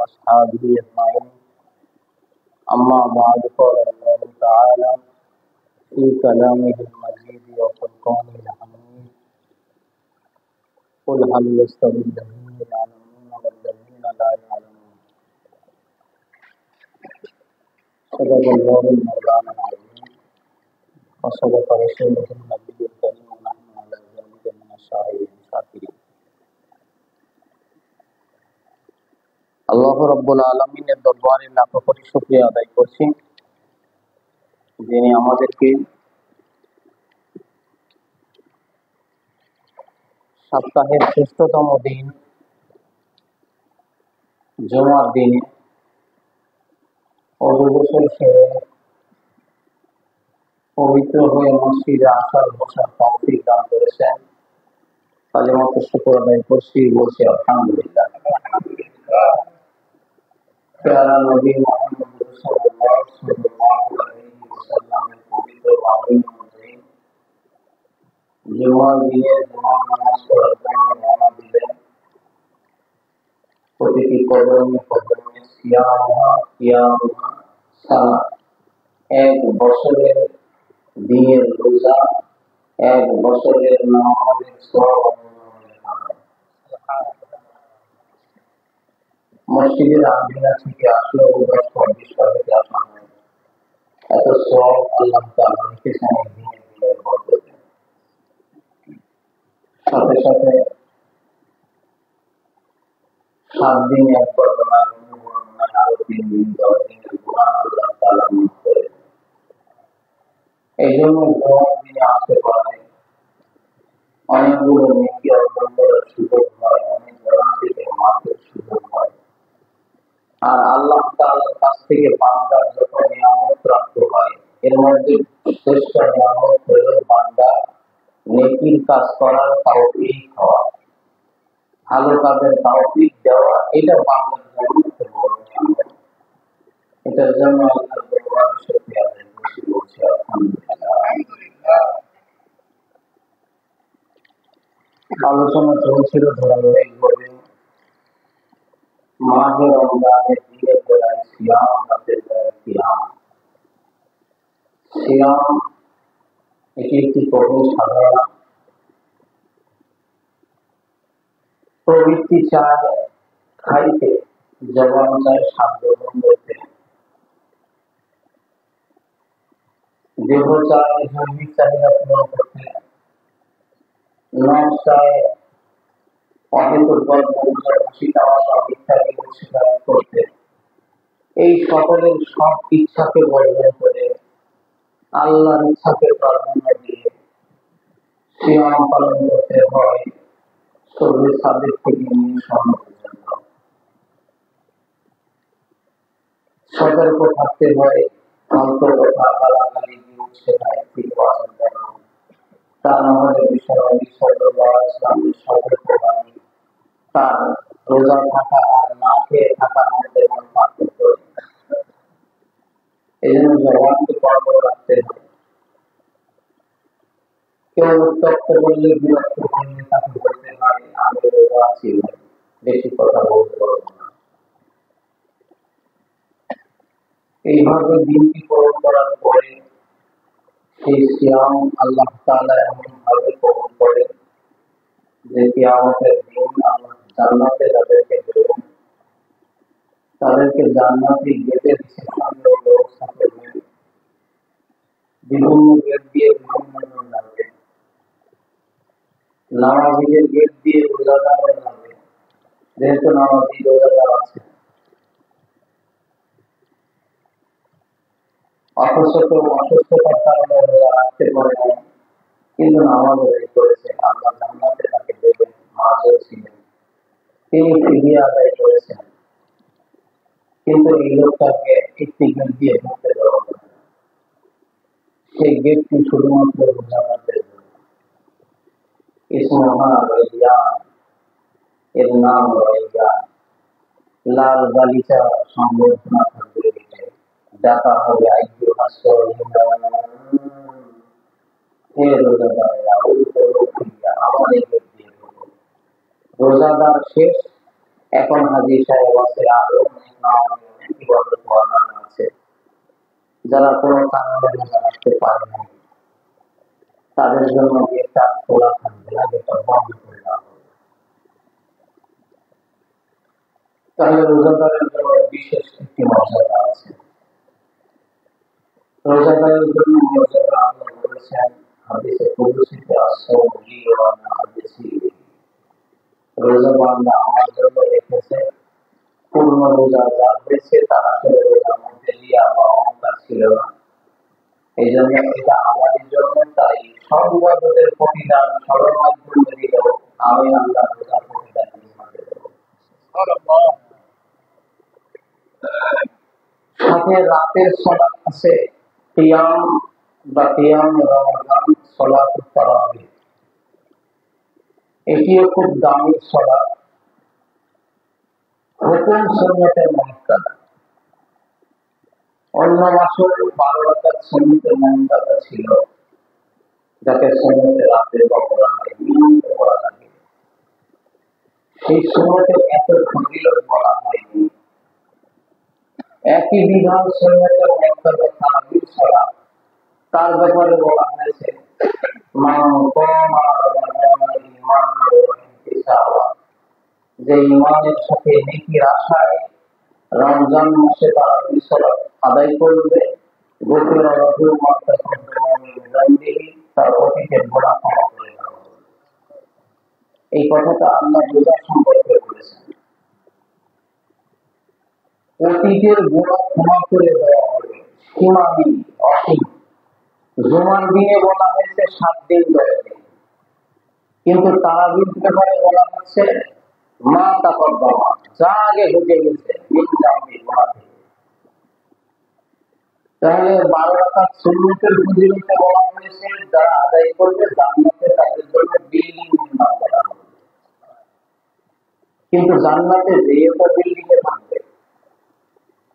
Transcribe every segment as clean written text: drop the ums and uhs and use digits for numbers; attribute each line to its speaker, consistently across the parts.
Speaker 1: وأصحابه أجمعين. أما بعد قال الله تعالى في كلامه المجيد وفرقانه الحميد قل هل يستوي الذين يعلمون والذين لا يعلمون. صدق الله المولانا العظيم وصدق رسوله النبي الكريم ونحن على ذلك من الشاهدين الشاكرين. আল্লাহ রাব্বুল আলামিনের দরবারে লাখ কোটি শুকরিয়া আদায় করছি, যিনি আমাদেরকে সপ্তাহের শ্রেষ্ঠতম দিন জুমার দিনে ওযু গোসল সেরে পবিত্র হয়ে মসজিদে আসার বসার তৌফিক দান করেছেন। কালিমাতুল শুকর আদায় করছি, বলছি আলহামদুলিল্লাহ। প্যারা নবী মুহাম্মদ সাল্লাল্লাহু আলাইহি ওয়াসাল্লামের পবিত্র বাণী অনুযায়ী জুমার দিনে জুমার নামাজ পড়ার জন্য রওনা দিলেন। প্রতিটি কদমে কদমে সিয়ামুহা সানা, এক বছরের দিনের রোজা, এক বছরের নামাজের সওয়াব লেখা হয়। মসজিদের আমিনা থেকে আসলে 10-20 টাকাতে আসা হয়, এত সওয়াব আল্লাহ তাআলা রেখেছেন এই দিনের বরকতে। সাথে সাথে 7 দিন একবার বর্ণনায় আরো 3 দিন 10 দিনের গুনাহ আল্লাহ তাআলা মাফ করে দেন। এই জন্য জুমার দিনে আসতে পারে অনেকগুলো নেকি অর্জন করার সুযোগ হয়, অনেক গুনাহ থেকে মাফের সুযোগ হয়। আর আল্লাহ তাআলার কাছ থেকে বান্দার যত নিয়ামত প্রাপ্ত হয়, এর মধ্যে শ্রেষ্ঠ নিয়ামত হলো বান্দা নেকির কাজ করার তৌফিক হওয়া, ভালো কাজের তৌফিক দেওয়া। এটা বান্দার জন্য বড় নিয়ামত। এটার জন্য আল্লাহর দরবারে শুকরিয়া আদায় করছি, বলছি আলহামদুলিল্লাহ। আলোচনা চলছিল ধারাবাহিকভাবে মাহে রমজানের দিনের বেলায় সিয়াম, রাতের বেলায় কিয়াম। সিয়াম এটি একটি কঠিন সাধনা। প্রবৃত্তি চায় খাইতে, জবান চায় স্বাদ গ্রহণ করতে, দেহ চায় জৈবিক চাহিদা পূরণ করতে, নফস চায় অহেতুক গল্প হাসি তামাশা ইত্যাদি শিকায়ত করতে। এই সকলের সব ইচ্ছাকে বর্জন করে আল্লাহর ইচ্ছাকে প্রাধান্য দিয়ে সিয়াম পালন করতে হয় সূর্য সাদিক থেকে নিয়ে সন্ধ্যা পর্যন্ত। সতর্ক থাকতে হয় ফালতু কথা গালাগালি সেটাই ঠিক বাঁচার জন্য। তা না হলে বিশ্বনবী সাল্লাল্লাহু আলাইহি ওয়াসাল্লামের সতর্কবাণী তার রোজা থাকা আর না খেয়ে থাকার মধ্যে কোনো পার্থক্য নেই। এই জন্য জবানকে কর্ম রাখতে হবে। কেউ উত্তপ্ত করলে, বিরক্ত করলে তাকে বলতে হয় আমি রোজা আছি, বেশি কথা বলতে পারবো না। এইভাবে দিনটি পূরণ করার পরে সেই সিয়াম আল্লাহ তাআলা এমন ভাবে কবুল করে যে কিয়ামতের দিন আল্লাহ জান্নাতে যাদেরকে দেবেন তাদেরকে জান্নাতি গেটের সামনে ব্যবস্থা করবেন। বিভিন্ন গেট দিয়ে বিভিন্ন জন যাবে, নামাজীদের গেট দিয়ে রোজাদাররা যাবে, যেহেতু নামাজী রোজাদার আছে। অসুস্থতার কারণে রোজা রাখতে পারে না, কিন্তু নামাজ আদায় করেছে, আল্লাহ জান্নাতে তাকে দেবেন। মাঝেও ছিলেন, তিনি ফিদিয়া আদায় করেছেন, কিন্তু এই লোকটাকে একটি গেট দিয়ে ঢুকতে দেওয়া হবে না। সেই গেটটি শুধুমাত্র রোজাদারদের জন্য। ইসমুহা রাইয়ান, এর নাম রাইয়ান। লাল গালিচা সংবর্ধনা থাকবে, ডাকা হবে আইয়ুহা সাইয়্যিদা, হে রোজাদারেরা, আমার এই গেট দিয়ে ঢুকো। রোজাদার শেষ, এখন হাজী সাহেব আছে, আরো অনেক ইবাদত আছে, যারা কোনো কারণে রোজা রাখতে পারে না, তাদের জন্য গেটটা খোলা থাকবে না, গেটটা বন্ধ করে দেওয়া হবে। তাহলে রোজাদারের জন্য বিশেষ একটি মর্যাদা আছে। রোজাদারের জন্য মর্যাদা আল্লাহ বলেছেন হাদিসে কুদসিতে, আসসাউমু ওয়া আনা আজজি, রোজা বান্দা আমার জন্য রেখেছে, পূর্ণ রোজা যার হয়েছে তার আসলে রোজার মধ্যে রিয়া বা অহংকার ছিল না, এই জন্য এটা আমাদের জন্য। তাই সর্বদের প্রতিদান সরল মাধ্যমে দিলেও আমি আল্লাহ রোজার প্রতিদান দেব। সাথে রাতের সালাত আছে, কিয়াম বা কিয়াম রমাদান, সালাতুত তারাবিহ, এটিও খুব দামি সালাত, হুকুম সুন্নতের মুআক্কাদা। অন্য মাসে 12 রাকাত সুন্নতের মুআক্কাদা ছিল, যাকে সুন্নতের রাতে বলা হয়, নিয়মিত পড়া লাগে। সেই সুন্নতের এত ফজিলত বলা হয়নি। একই বিধান সুন্নতের মুআক্কাদা তারাবির সালাত, তার ব্যাপারে বলা হয়েছে মান কামা রমাদান ঈমানান ওয়া ইহতিসাবা, যে ঈমানের সাথে নেকির আশায় রমজান মাসে তারাবির সালাত আদায় করবে, গুফিরা লাহু মা তাকাদ্দামা মিন যামবিহি, তার অতীতের গুনাহ ক্ষমা করে দেওয়া হবে। এই কথাটা আল্লাহ রোজা সম্পর্কে বলেছেন, অতীতের গুনাহ ক্ষমা করে দেওয়া হবে, সীমা নেই, অসীম। জুমার দিনে বলা হয়েছে 7 দিন 10 দিন, কিন্তু তারাবির ব্যাপারে বলা হচ্ছে মা তাকাদ্দামা, যা আগে ঘটে গেছে, মিন যামবিহি, গুনাহ থেকে। তাহলে 12 রাকাত সুন্নতের ফজিলতে বলা হয়েছে যারা আদায় করবে জান্নাতে তাদের জন্য বিল্ডিং নির্মাণ করা হবে। কিন্তু জান্নাতে যেয়ে তো বিল্ডিং এ থাকবে,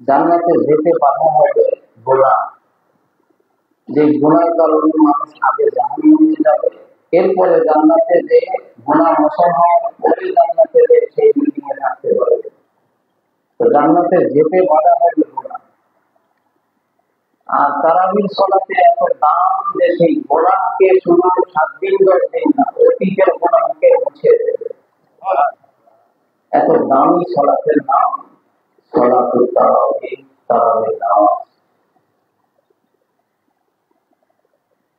Speaker 1: জান্নাতে যেতে বাধা হবে গুনাহ। যে গুনাহের কারণে মানুষ আগে জাহান্নামে যাবে, এরপরে জান্নাতে যে গুনাহ মোচন হওয়ার পরে জান্নাতে যে সেই বিল্ডিং এ থাকতে পারবে। তো জান্নাতে যেতে বাধা হবে গুনাহ। আর তারাবির সালাতে এত দাম যে সেই গুনাহকে শুধু 7 দিন 10 দিন না, অতীতের গুনাহকে মুছে দেবে। এত দামি সালাতের নাম সালাতুত তারাবিহ, তারাবির নামাজ।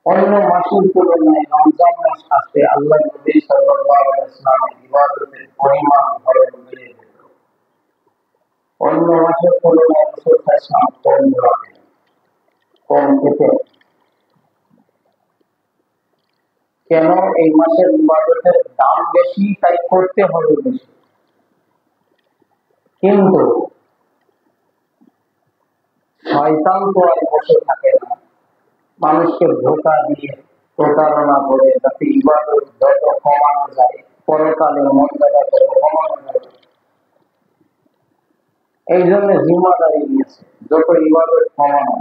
Speaker 1: অন্য মাসের তুলনায় রমজান মাস আসলে আল্লাহ নবী সাল্লাল্লাহু আলাইহি ওয়াসাল্লামের ইবাদতের পরিমাণ ধরন বেড়ে যেত। অন্য মাসের তুলনায় রাসূল সাল্লাল্লাহু কম রাখেন, কম খেতেন। কেন? এই মাসের ইবাদতের দাম বেশি, তাই করতে হবে বেশি। কিন্তু শয়তান তো আর বসে থাকে না, মানুষকে ধোঁকা দিয়ে প্রতারণা করে যাতে ইবাদত যত কমানো যায়, পরকালে মর্যাদা তত কমানো যায়, এই জন্য জিম্মাদারি নিয়েছে যত ইবাদত কমানো।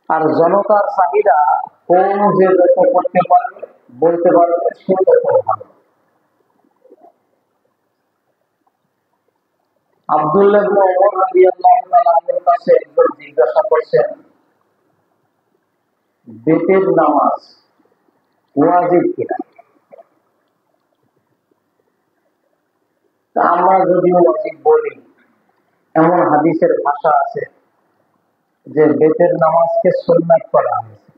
Speaker 1: আর জনতার চাহিদা কোন যে যত করতে পারবে, বলতে পারবে, সে তত ভালো। আব্দুল্লাহ ইবনে ওমর রাদিয়াল্লাহু তাআলা আনহুর কাছে একজন জিজ্ঞাসা করছেন, বেতের নামাজ ওয়াজিব কিনা? আমরা যদি ওয়াজিব বলি, এমন হাদিসের ভাষা আছে যে বেতের নামাজকে সুন্নাত করা হয়েছে।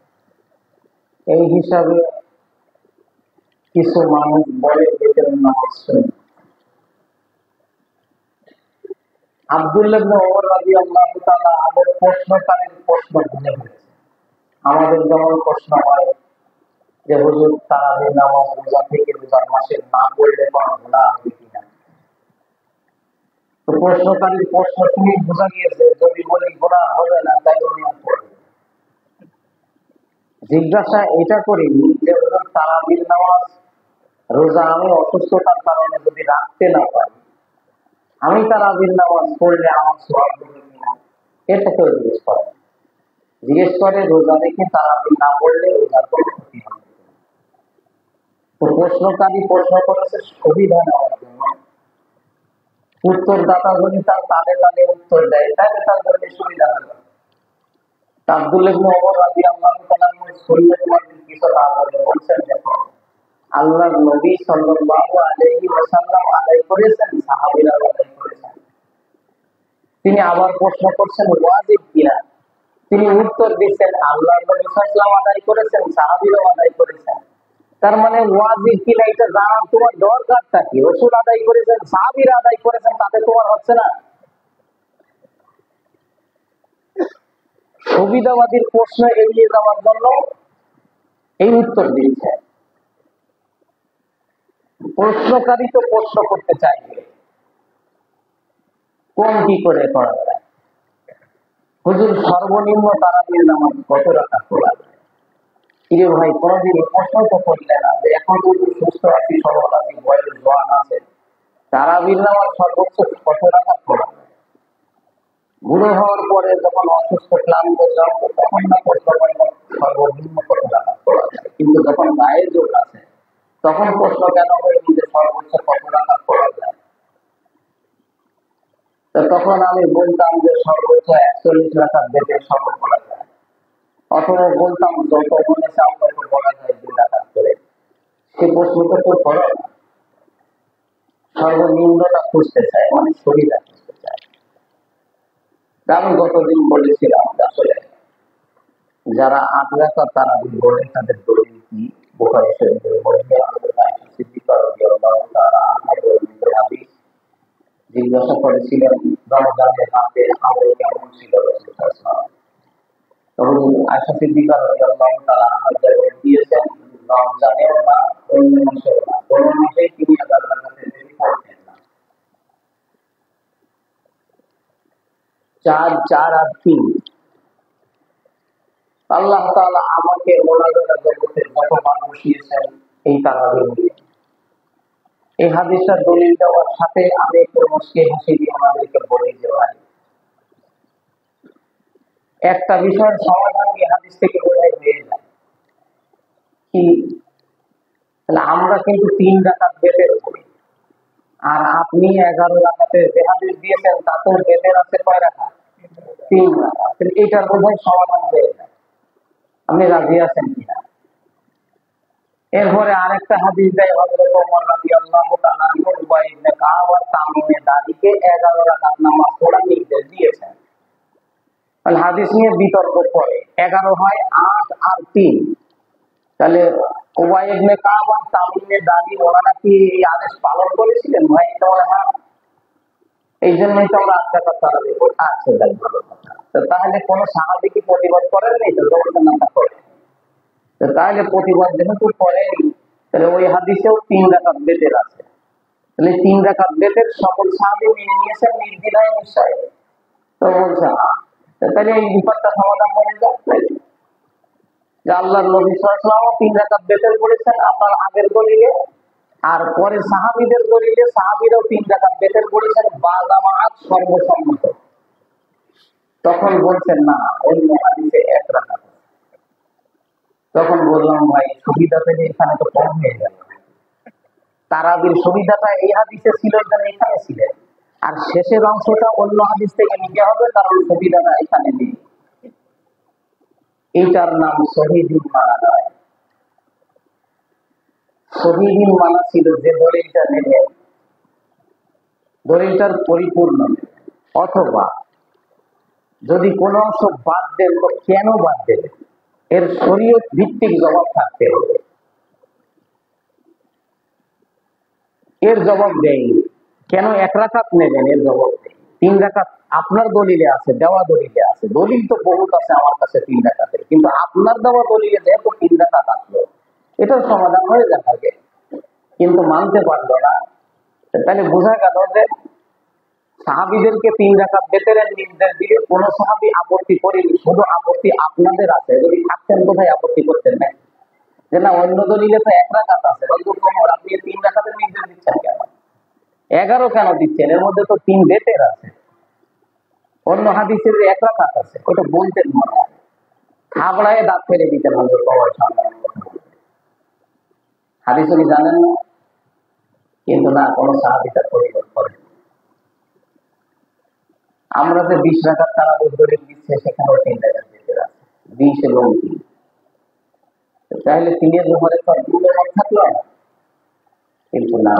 Speaker 1: এই হিসাবে কিছু মানুষ বলে বেতের নামাজ সুন্নাত। আব্দুল্লাহ ইবনে ওমর রাদিয়াল্লাহু তাআলা আমাদের প্রশ্নকারীর প্রশ্ন ভুলে গেছে। আমাদের যেমন প্রশ্ন হয় যে হুজুর তারাবির নামাজ রোজা থেকে রোজার মাসে না পড়লে কোনো গুনাহ হবে কিনা? তো প্রশ্নকারীর প্রশ্ন শুনে বোঝা গিয়েছে যদি বলি গুনাহ হবে না, তাই উনি আর পড়বেন। জিজ্ঞাসা এটা করিনি যে হুজুর তারাবির নামাজ রোজা আমি অসুস্থতার কারণে যদি রাখতে না পারি, আমি তারাবির নামাজ পড়লে আমার সওয়াব হবে কিনা, এটা কেউ জিজ্ঞেস করে। জিজ্ঞেস করে রোজা রেখে তারাবি না পড়লে রোজার কোনো ক্ষতি হবে। তো প্রশ্নকারী প্রশ্ন করেছে সুবিধা নেওয়ার জন্য, উত্তরদাতা যদি তার তালে তালে উত্তর দেয় তাহলে তার জন্য সুবিধা হবে। আব্দুল ইবনে ওমর রাদিয়াল্লাহু তাআলা সুন্নাতুল কিসরা বলছেন, দেখো আল্লাহর নবী সাল্লাল্লাহু আলাইহি ওয়াসাল্লাম আদায় করেছেন, সাহাবীরা আদায় করেছেন। তিনি আবার প্রশ্ন করছেন ওয়াজিব কিনা, তিনি উত্তর দিচ্ছেন আল্লাহর নবী সাল্লাল্লাহু আলাইহি ওয়াসাল্লাম আদায় করেছেন, সাহাবীরাও আদায় করেছেন। তার মানে ওয়াজিব কিনা এটা জানার তোমার দরকারটা কি? রাসূল আদায় করেছেন, সাহাবীরা আদায় করেছেন, তাতে তোমার হচ্ছে না? সুবিধাবাদীর প্রশ্ন এড়িয়ে যাওয়ার জন্য এই উত্তর দিচ্ছে। প্রশ্নকারী তো প্রশ্ন করতে চাইবে কোন কি করে করা যায়। হুজুর সর্বনিম্ন তারাবির নামাজ কত রাকাত পড়া যায়? কিরে ভাই, কোনদিন প্রশ্ন তো করলে না যে এখন তো সুস্থ আছি, সবল আছি, বয়স জোয়ান আছে, তারাবির নামাজ সর্বোচ্চ কত রাকাত পড়া যায়? বুড়ো হওয়ার পরে যখন অসুস্থ ক্লান্ত জন্ম, তখন না প্রশ্ন সর্বনিম্ন কত রাকাত পড়া যায়, কিন্তু যখন গায়ে জোর আছে তখন প্রশ্ন কেন হয়নি যে সর্বোচ্চ কত রাকাত পড়া যায়? তখন আমি বলতাম যে সর্বোচ্চ 41 রাকাত বেঁধে সর্ব পড়া যায়, অথবা বলতাম যত মনে চাও তত পড়া যায় 2 রাকাত করে। সে প্রশ্নটা তো করো, সর্বনিম্নটা খুঁজতে চায়, মানে সুবিধা খুঁজতে চায়। আমি গতদিন বলেছিলাম আসলে যারা 8 রাকাত তারাবি পড়ে তাদের দলিল কি? বুখারী শরীফের মধ্যে আমাদের আয়েশা সিদ্দিকা রাদিয়াল্লাহু তাআলা আনহা বর্ণিত হাদিস, জিজ্ঞাসা করেছিলেন রমজানের রাতে আমল কেমন ছিল রাসূল সাল্লাল্লাহু আলাইহি ওয়াসাল্লাম। তখন আয়েশা সিদ্দিকা রাদিয়াল্লাহু তাআলা আনহা জবাব দিয়েছেন, রমজানেও না, অন্য মাসেও না, কোন মাসেই তিনি 1000 রাকাতের বেশি পড়তেন না। 4, 4 আর 3 আল্লাহ তাআলা আমাকে মোনাজাতের জগতে যতবার বসিয়েছেন এই তারাবি নিয়ে। এই হাদিসটার দলিল দেওয়ার সাথে আমি একটু মুস্কি হাসি দিয়ে আমাদেরকে বলি যে ভাই, একটা বিষয়ের সমাধান এই হাদিস থেকে বোঝাই হয়ে যায় কি, আমরা কিন্তু 3 রাকাত বেতের পড়ি, আর আপনি 11 রাকাতের যে হাদিস দিয়েছেন তাতেও বেতের আছে কয় রাকাত? 3 রাকাত। এইটার বোঝাই সমাধান হয়ে যায়। আপনি রাজি আছেন কিনা? এরপরে আরেকটা হাদিস দেয় হযরত ওমর রাদিয়াল্লাহু তাআলা আনহু উবাই ইবনে কাব আর তামিমে দারিকে 11 রাকাত নামাজ পড়ার নির্দেশ দিয়েছেন। তাহলে হাদিস নিয়ে বিতর্ক করে 11 হয় 8 আর 3, তাহলে উবাই ইবনে কাব আর তামিমে দারি ওনারা কি এই আদেশ পালন করেছিলেন? ভাই তাহলে হ্যাঁ, এই জন্যই তো আমরা 8 রাকাত তারাবি পড়ি। আচ্ছা তাই ভালো কথা। তাহলে কোন সাহাবী কি প্রতিবাদ করেননি? তো যখন না করে, তাহলে প্রতিবাদ যেহেতু করেনি, তাহলে ওই হাদিসেও 3 রাকাত বেতের আছে। তাহলে 3 রাকাত বেতের সকল সাহাবী মেনে নিয়েছেন নির্দ্বিধায় নিশ্চয়? তো বলছে তাহলে এই বিপদটা সমাধান হয়ে যায় যে আল্লাহর নবী সাল্লাল্লাহু আলাইহি ওয়াসাল্লাম 3 রাকাত বেতের পড়েছেন আপনার আগের দলিলে, আর পরে সাহাবীদের দলিলে সাহাবীরাও 3 রাকাত বেতের পড়েছেন বা জামাআত সর্বসম্মত। তখন বলছেন না, অন্য হাদিসে 1 রাকাত। তখন বললাম ভাই, সুবিধা পেলে এখানে তো কম হয়ে গেল। তারাবির সুবিধাটা এই হাদিসে ছিল না, এখানে ছিল, আর শেষের অংশটা অন্য হাদিস থেকে নিতে হবে, কারণ সুবিধাটা এখানে নেই। এইটার নাম শহীদুল মানা নয়। শহীদুল মানা ছিল যে দলিলটা নেবেন দলিলটার পরিপূর্ণ, অথবা যদি কোনো অংশ বাদ দেন তো কেন বাদ দেবেন, এর শরীয়ত ভিত্তিক জবাব থাকতে হবে। এর জবাব দেয়নি, কেন 1 রাকাত নেবেন এর জবাব দেয়। 3 রাকাত আপনার দলিলে আছে, দেওয়া দলিলে আছে, দলিল তো বহুত আছে আমার কাছে 3 রাকাতের, কিন্তু আপনার দেওয়া দলিলে যেহেতু 3 রাকাত আসলো, এটার সমাধান হয়ে যাবে, কিন্তু মানতে পারলো না। তাহলে বোঝা গেল যে সাহাবীদেরকে 3 রাকাত বেতের নির্দেশ দিয়ে কোন সাহাবী আপত্তি করেনি, শুধু আপত্তি আপনাদের আছে। যদি থাকতেন কোথায় আপত্তি করতেন না, যে না অন্য দলিলে তো 1 রাকাত আছে, আপনি 3 রাকাতের নির্দেশ দিচ্ছেন কেন, 11 কেন দিচ্ছেন, এর মধ্যে তো 3 বেতের আছে, অন্য হাদিসের 1 রাকাত আছে, ওটা বলতেন মনে হয়, থাবড়ায় দাঁত ফেলে দিতেন হযরত ওমর সাল্লাল্লাহু আলাইহি ওয়াসাল্লাম। হাদিস উনি জানেন না, কিন্তু না, কোনো সাহাবী তার পরিবর্তন করেন। আমরা যে 20 রাকাত তারাবির দলিল দিচ্ছে, সেখানেও 3 রাকাত বেতের আছে, 20 এবং 3। তাহলে 3-এর ব্যাপারে তো মত থাকলো না, কিন্তু না,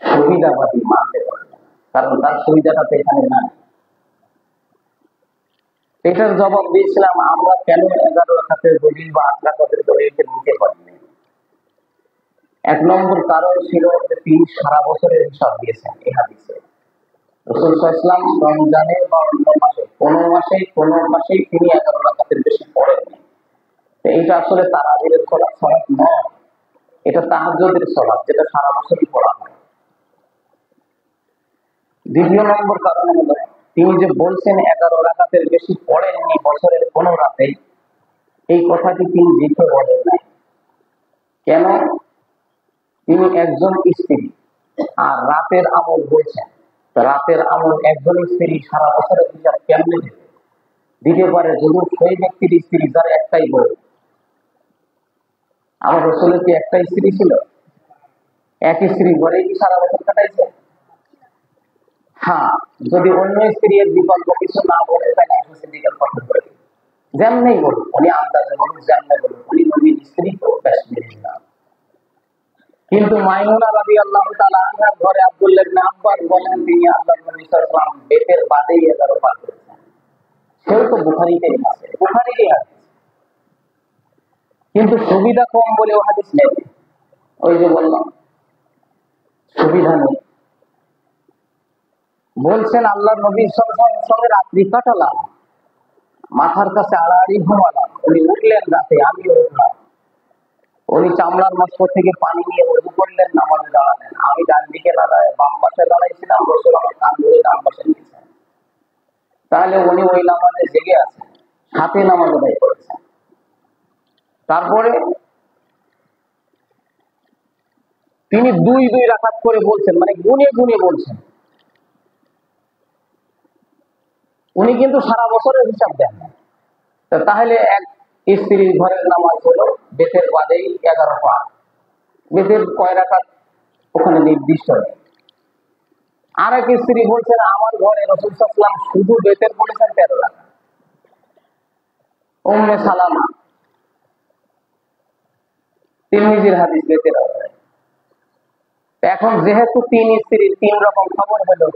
Speaker 1: সুবিধাবাদী মানতে পারে না, কারণ তার সুবিধাটা তো এখানে না। এটার জবাব দিয়েছিলাম, আমরা কেন 11 রাকাতের দলিল বা 8 রাকাতের দলিলকে নিতে পারিনি। 1 নম্বর কারণ ছিল যে তিনি সারা বছরের হিসাব দিয়েছেন এই হাদিসে। রাসূল সাল্লাল্লাহু আলাইহি ওয়াসাল্লাম রমজানে বা অন্য মাসে কোনো মাসেই তিনি 11 রাকাতের বেশি পড়েননি। এইটা আসলে তারাবির সালাত নয়, এটা তাহাজ্জুদের সালাত, যেটা সারা বছরই পড়া হয়। দ্বিতীয় নম্বর কারণ হলো, তিনি যে বলছেন 11 রাকাতের বেশি পড়েননি বছরের কোনো রাতে, এই কথাটি তিনি লিখে বলেন নাই। কেন? তিনি একজন স্ত্রী আর রাতের আমল বলছেন। রাতের আমল একজন স্ত্রী সারা বছরের হিসাব কেমনে দিতে পারে? যদি সেই ব্যক্তির স্ত্রী যার একটাই বউ। আমার রাসূলের কি একটা স্ত্রী ছিল? এক স্ত্রী ঘরে কি সারা বছর কাটাইছে? হ্যাঁ, যদি অন্য স্ত্রীর বিকল্প কিছু না বলে, তাহলে আয়েশা সিদ্দিকার কথা বলে যেমনি বলুন, উনি আন্দাজে বলুন, যেমনি বলুন, উনি নবীর স্ত্রী তো কাশ্মীরি না। কিন্তু মাইমুনা রাদিয়াল্লাহু তাআলা আনহার ঘরে আব্দুল্লাহ ইবনে আব্বাস বলেন, তিনি আল্লাহর নবী সাল্লাল্লাহু আলাইহি ওয়াসাল্লাম বেতের বাদেই 11 পার করেছেন। সেও তো বুখারীতে আছে, বুখারীরই হাদিস, কিন্তু সুবিধা কম বলে ও হাদিস নেই। ওই যে বললাম, সুবিধা নেই। বলছেন আল্লাহর নবী সাল্লাল্লাহু আলাইহি ওয়াসাল্লামের সঙ্গে রাত্রি কাটালাম, মাথার কাছে আড়াআড়ি ঘুমালাম, উনি উঠলেন রাতে, আমিও উঠলাম। উনি চামড়ার মস্কো থেকে পানি নিয়ে ওযু করলেন, নামাজে দাঁড়ালেন। আমি ডান দিকে দাঁড়ায় বাম পাশে দাঁড়াইছিলাম, রাসূল আমার কান ধরে ডান পাশে নিয়েছেন। তাহলে উনি ওই নামাজে জেগে আছেন, সাথে নামাজ আদায় করেছেন। তারপরে তিনি 2 রাকাত করে বলছেন, মানে গুনে গুনে বলছেন। উনি কিন্তু সারা বছরের হিসাব দেন না। তাহলে এক স্ত্রীর ঘরের নামাজ হলো বেতের বাদেই 11 পার। বেতের কয় রাকাত ওখানে নির্দিষ্ট নেই। আর এক স্ত্রী বলছেন, আমার ঘরে রাসূল সাল্লাল্লাহু আলাইহি ওয়াসাল্লাম শুধু বেতের পড়েছেন 13 রাকাত। উম্মে সালামা, তিরমিজির হাদিস, বেতের আওতায়। এখন যেহেতু 3 স্ত্রীর 3 রকম খবর হলো,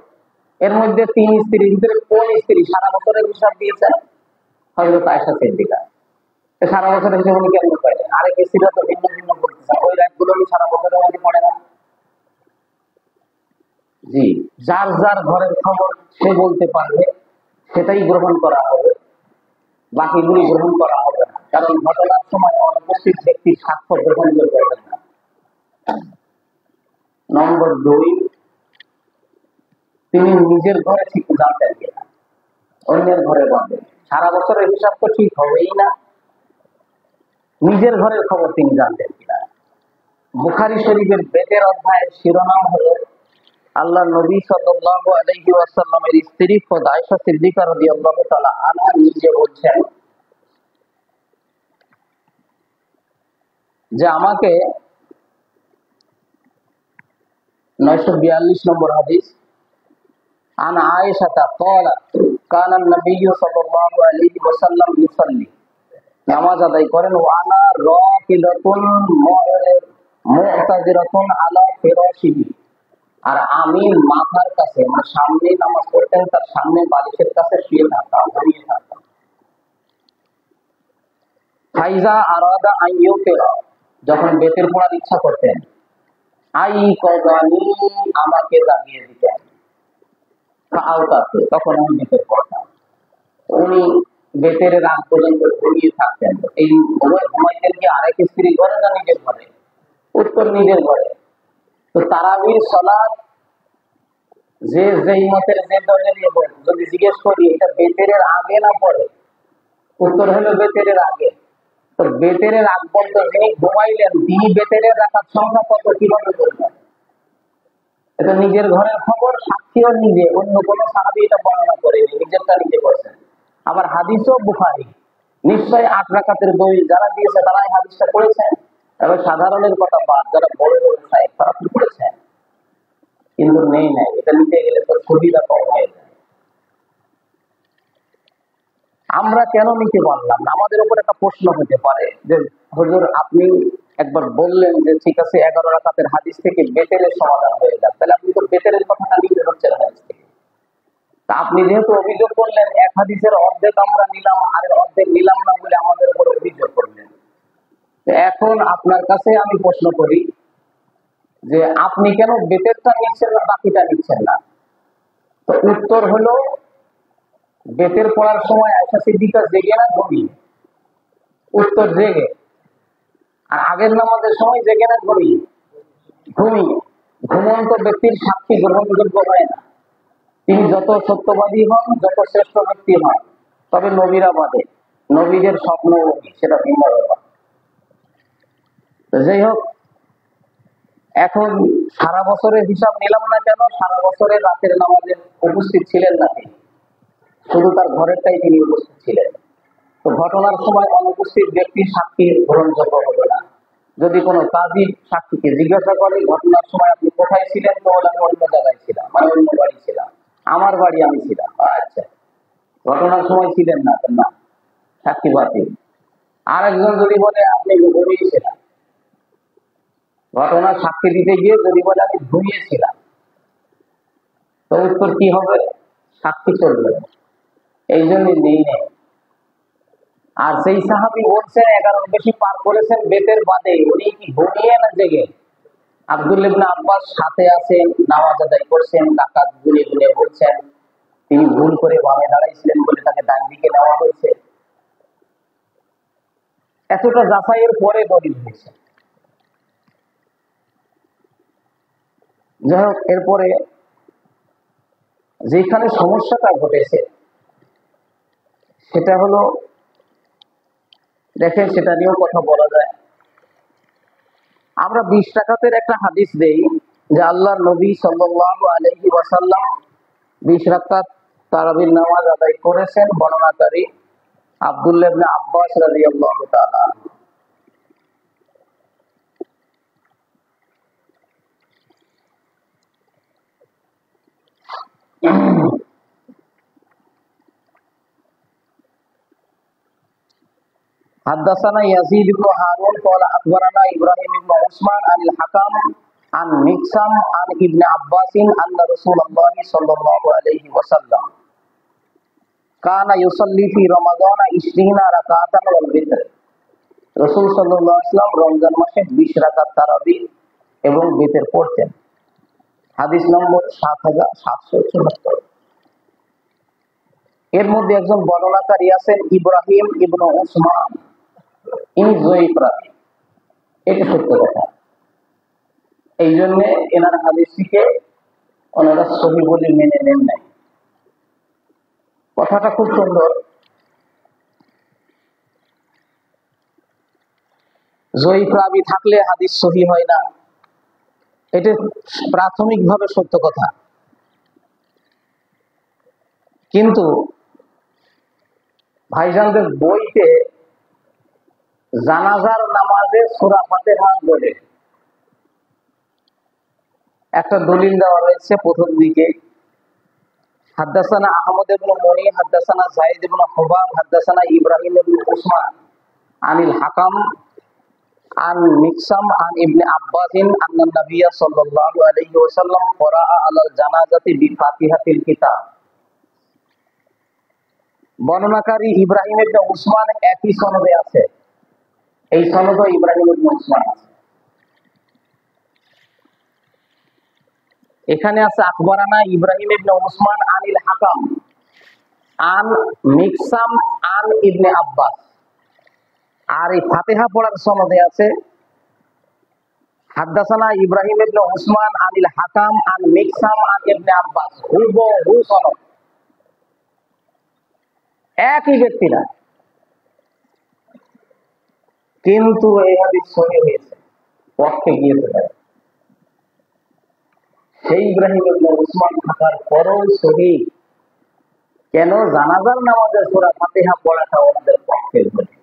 Speaker 1: এর মধ্যে 3 স্ত্রীর ভিতরে কোন স্ত্রী সারা বছরের হিসাব দিয়েছেন? হযরত আয়েশা সিদ্দিকা। সারা বছরের হিসাব উনি কেমন পাইলেন? আরেক স্ত্রীরা তো ভিন্ন ভিন্ন বলতেছেন, ওই রাতগুলো কি সারা বছরের মধ্যে পড়ে না? জি, যার যার ঘরের খবর সে বলতে পারবে, সেটাই গ্রহণ করা হবে, বাকিগুলি গ্রহণ করা হবে না। কারণ ঘটনার সময় অনুপস্থিত ব্যক্তির সাক্ষ্য গ্রহণযোগ্য হবে না। নম্বর 2, তিনি নিজের ঘরে ঠিক জানতেন কিনা, অন্যের ঘরে বলবেন। সারা বছরের হিসাব তো ঠিক হবেই না, নিজের ঘরের খবর তিনি জানতেন কিনা। বুখারী শরীফের বেতের অধ্যায়ের শিরোনাম হলো আল্লাহ নবী সাল্লাল্লাহু আলাইহি ওয়াসাল্লামের স্ত্রী খোদ আয়েশা সিদ্দিকা রাদিয়াল্লাহু তাআলা আনহা নিজে বলছেন যে আমাকে 942 নম্বর হাদিস, আন আয়েশা ক্বালাত কানা নবী সাল্লাল্লাহু আলাইহি ওয়াসাল্লাম ইউসাল্লি, নামাজ আদায় করেন, ওয়ানা রাকিদাতুন মু'তাজিরাতুন আলা ফিরাশিহি, আর আমি মাথার কাছে, মানে সামনে নামাজ পড়তেন, তার সামনে বালিশের কাছে শুয়ে থাকতাম, ঘুমিয়ে থাকতাম। ফাইজা আরাদা আন ইউতিরা, যখন বেতের পড়ার ইচ্ছা করতেন, আই কদানি, আমাকে জাগিয়ে দিতেন, তখন আমি বেতের পড়তাম। উনি বেতের রাত পর্যন্ত ঘুমিয়ে থাকতেন। এই ঘুমাইতেন কি আরেক স্ত্রী ঘরে না নিজের ঘরে? উত্তর, নিজের ঘরে। তো তারাবির সালাত যে যেই মতের যে দলের যদি জিজ্ঞেস করি এটা বেতের আগে না পরে, উত্তর হলো বেতের আগে। তো বেতের আগ পর্যন্ত যিনি ঘুমাইলেন, তিনি বেতের রাকাত সংখ্যা কত কিভাবে বলবেন? এটা নিজের ঘরের খবর, সাক্ষীও নিজে, অন্য কোন সাহাবী এটা বর্ণনা করেনি, নিজেরটা নিজে করছেন। আবার হাদিসও বুখারী, নিশ্চয়ই 8 রাকাতের দলিল যারা দিয়েছে তারা এই হাদিসটা পড়েছেন। তবে সাধারণের কথা বাদ, যারা বড় বড় সাহেব তারা কি করেছেন, কিন্তু নেই নাই, এটা নিতে গেলে তো সুবিধা কম হয়ে যায়। আমরা কেন নিতে পারলাম না? আমাদের উপর একটা প্রশ্ন হতে পারে যে হুজুর আপনি একবার বললেন যে ঠিক আছে 11 রাকাতের হাদিস থেকে বেতেরের সমাধান হয়ে যাক, তাহলে আপনি তো বেতেরের কথাটা নিতে হচ্ছেন হাদিস থেকে। তা আপনি যেহেতু অভিযোগ করলেন এক হাদিসের অর্ধেক আমরা নিলাম আর অর্ধেক নিলাম না বলে আমাদের উপর অভিযোগ করলেন, এখন আপনার কাছে আমি প্রশ্ন করি যে আপনি কেন বেতেরটা নিচ্ছেন না, বাকিটা নিচ্ছেন না? তো উত্তর হলো, বেতের পড়ার সময় আয়েশা সিদ্দিকা জেগে না ঘুমিয়ে? উত্তর জেগে। আর আগের নামাজের সময় জেগে না ঘুমিয়ে? ঘুমিয়ে। ঘুমন্ত ব্যক্তির সাক্ষী গ্রহণযোগ্য হয় না, তিনি যত সত্যবাদী হন, যত শ্রেষ্ঠ ব্যক্তি হন, তবে নবীরা বাদে, নবীদের স্বপ্ন সেটা ভিন্ন ব্যাপার। যাই হোক, এখন সারা বছরের হিসাব নিলাম না কেন, সারা বছরের রাতের নামাজে উপস্থিত ছিলেন না তিনি, শুধু তার ঘরেরটাই তিনি উপস্থিত ছিলেন। তো ঘটনার সময় অনুপস্থিত ব্যক্তির সাক্ষী গ্রহণযোগ্য হবে না। যদি কোনো কাজী সাক্ষীকে জিজ্ঞাসা করে ঘটনার সময় আপনি কোথায় ছিলেন, তো বলে আমি অন্য জায়গায় ছিলাম, মানে অন্য বাড়ি ছিলাম, আমার বাড়ি আমি ছিলাম, আচ্ছা ঘটনার সময় ছিলেন না, না, সাক্ষী বাতিল। আর একজন যদি বলে আপনি ঘুমিয়েছিলেন, ঘটনার সাক্ষী দিতে গিয়ে যদি বলে আমি ঘুমিয়েছিলাম, তো উত্তর কি হবে? সাক্ষী চলবে, এই জন্য নেই নেই। আর সেই সাহাবী বলছেন 11 বেশি পার করেছেন বেতের বাদে, উনি কি ঘুমিয়ে না জেগে? আব্দুল্লাহ ইবনে আব্বাস সাথে আছেন, নামাজ আদায় করছেন, ডাকাত গুনে গুনে বলছেন তিনি ভুল করে বামে দাঁড়াইছিলেন বলে তাকে ডান দিকে নেওয়া হয়েছে। এতটা যাচাইয়ের পরে দলিল হয়েছে। যাই হোক, এরপরে যেখানে সমস্যাটা ঘটেছে সেটা হলো, দেখেন সেটা নিয়েও কথা বলা যায়। আমরা 20 রাকাতের একটা হাদিস দেই যে আল্লাহর নবী সাল্লাল্লাহু আলাইহি ওয়াসাল্লাম 20 রাকাত তারাবির নামাজ আদায় করেছেন। বর্ণনাকারী আব্দুল্লাহ ইবনে আব্বাস রাদিয়াল্লাহু তাআলা। حدثنا يزيد بن هارون قال أخبرنا إبراهيم بن عثمان عن الحكم عن مقسم عن ابن عباس أن رسول الله صلى الله عليه وسلم كان يصلي في رمضان 20 ركعة والوتر। রাসূল সাল্লাল্লাহু আলাইহি ওয়াসাল্লাম রমজান মাসে 20 রাকাত তারাবি এবং বিতর পড়তেন। হাদিস নম্বর 7774। এর মধ্যে একজন বর্ণনাকারী আছেন ইব্রাহিম ইবনে উসমান, ইনি জয়ীফ রাবী, এটা সত্য কথা। এই জন্য এনার হাদিসটিকে ওনারা সহিহ বলে মেনে নেন নাই। কথাটা খুব সুন্দর। জয়ীফ রাবী থাকলে হাদিস সহিহ হয় না, এটা প্রাথমিকভাবে সত্য কথা। কিন্তু ভাইজানদের বইতে জানাজার নামাজে সূরা ফাতিহা বলে একটা দলিল দেওয়া রয়েছে প্রথম দিকে। হাদাসানা আহমদ ইবনে মনি, হাদাসানা যায়েদ ইবনে হুবাব, হাদাসানা ইব্রাহিম ইবনে উসমান আনিল হাকাম আন মিকসাম আন ইবনে আব্বাসিন আন্না নবী সাল্লাল্লাহু আলাইহি ওয়াসাল্লাম ক্বরা আলাল জানাজাতি বিফাতিহাতিল কিতাব। বর্ণনাকারী ইব্রাহিম ইবনে উসমান একই সনদে আছে, এই সনদে ইব্রাহিম ইবনে উসমান আছে। এখানে আছে আখবারানা ইব্রাহিম ইবনে উসমান আনিল হাকাম আন মিকসাম আন ইবনে আব্বাস। আর এই ফাতিহা পড়ার সনদে আছে হাদাসানা ইব্রাহিম ইবনে উসমান আনিল হাকাম আন মিকসাম আন ইবনে আব্বাস। হুবহু সনদ, একই ব্যক্তিরা, কিন্তু এই হাদিস সহিহ হয়েছে, পক্ষে গিয়েছে। সেই ইব্রাহিম ইবনে উসমান থাকার পরও সহিহ কেন? জানাজার নামাজে সূরা ফাতিহা পড়াটা ওনাদের পক্ষে ঘটে,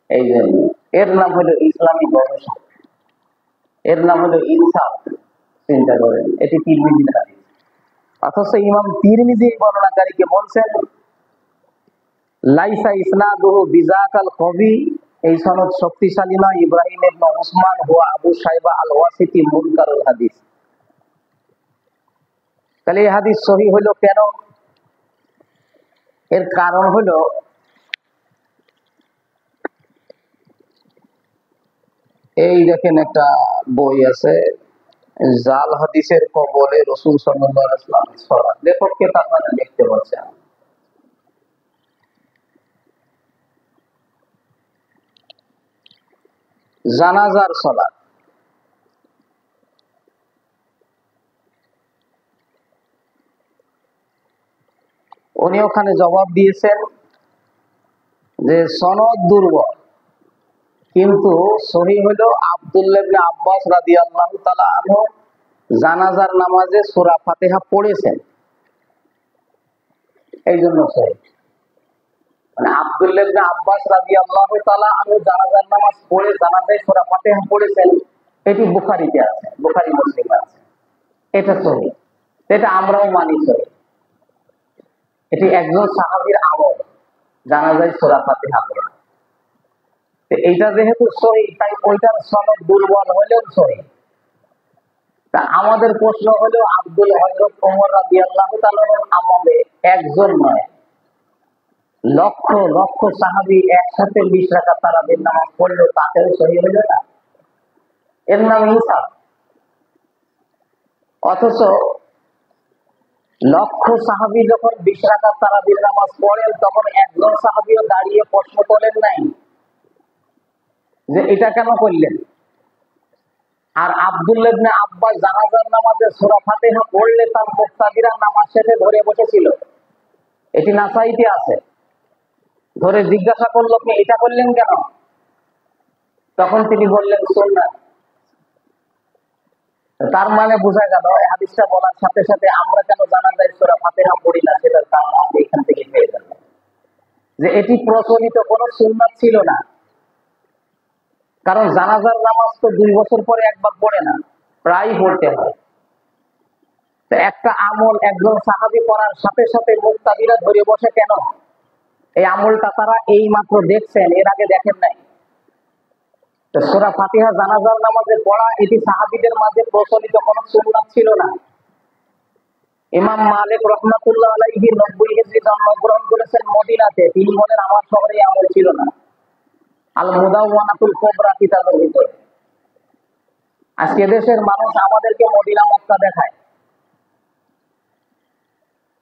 Speaker 1: এই জন্য। এর নাম হলো ইসলামী গবেষণা, এর নাম হলো ইনসাফ। চিন্তা করেন, এটি তিরমিজির হাদিস। অথচ ইমাম তিরমিজি বর্ণনাকারীকে বলছেন লাইসা ইসনাদুহু বিজাকাল কবি, এই সনদ শক্তিশালী নয়। ইব্রাহিম ইবনে উসমান হুয়া আবু শাইবা আল ওয়াসিতি মুনকারুল হাদিস। তাহলে এই হাদিস সহিহ হলো কেন? এর কারণ হলো এই দেখেন, একটা বই আছে জাল হাদিসের কবলে রাসূল সাল্লাল্লাহু আলাইহি ওয়াসাল্লামের সালাত। লেখককে তো আপনারা দেখতে পাচ্ছেন। জানাজার সালাত, উনি ওখানে জবাব দিয়েছেন যে সনদ দুর্বল, কিন্তু সহিহ হলো আব্দুল্লাহ ইবনে আব্বাস রাদিয়াল্লাহু তাআলা আনহু জানাজার নামাজে সূরা ফাতিহা পড়েছেন, এই জন্য সহিহ। মানে আব্দুল্লাহ ইবনে আব্বাস রাদিয়াল্লাহু তাআলা আনহু জানাজার নামাজ পড়ে জানাজায় সূরা ফাতিহা পড়েছেন, এটি বুখারীতে আছে, বুখারী মুসলিমে আছে, এটা সহিহ। এটা আমরাও মানি সহিহ। এটি একজন সাহাবীর আমল, জানাজায় সূরা ফাতিহা পড়া। এইটা যেহেতু সহিহ, তাই ওইটার সনদ দুর্বল হলেও সহিহ। তা আমাদের প্রশ্ন হলো, আব্দুল হযরত ওমর রাদিয়াল্লাহু তাআলার আমলে একজন নয়, লক্ষ লক্ষ সাহাবী একসাথে 20 রাকাত তারাবির নামাজ পড়লো, তাতেও সহিহ হলো না? এর নাম ইনসাফ। অথচ লক্ষ সাহাবী যখন 20 রাকাত তারাবির নামাজ পড়েন, তখন একজন সাহাবীও দাঁড়িয়ে প্রশ্ন করেন নাই যে এটা কেন করলেন। আর আব্দুল্লাহ ইবনে আব্বাস জানাজার নামাজে সূরা ফাতিহা পড়লে তার মুক্তাদিরা নামাজ শেষে ধরে বসেছিল, এটি নাসাইতে আছে। ধরে জিজ্ঞাসা করলো, আপনি এটা করলেন কেন? তখন তিনি বললেন সুন্নাত। তার মানে বোঝা গেল, এই হাদিসটা বলার সাথে সাথে আমরা কেন জানাজায় সূরা ফাতিহা পড়ি না, সেটার কারণ আপনি এখান থেকে পেয়ে যাবেন যে এটি প্রচলিত কোনো সুন্নাত ছিল না। কারণ জানাজার নামাজ তো 2 বছর পরে একবার পড়ে না, প্রায় পড়তে হয়। তো একটা আমল একজন সাহাবী করার সাথে সাথে মুক্তাদিরা ধরে বসে কেন? এই আমলটা তারা এই মাত্র দেখছেন, এর আগে দেখেন নাই। তো সূরা ফাতিহা জানাজার নামাজে পড়া, এটি সাহাবীদের মাঝে প্রচলিত কোনো সুন্নাত ছিল না। ইমাম মালিক রাহমাতুল্লাহ আলাইহি 90 হিজরি জন্মগ্রহণ করেছেন মদিনাতে। তিনি বলেন, আমার শহরে এই আমল ছিল না। আল মুদাওয়ানাতুল কুবরা কিতাবের ভিতরে। আজকে দেশের মানুষ আমাদেরকে মদিনা মক্কা দেখায়,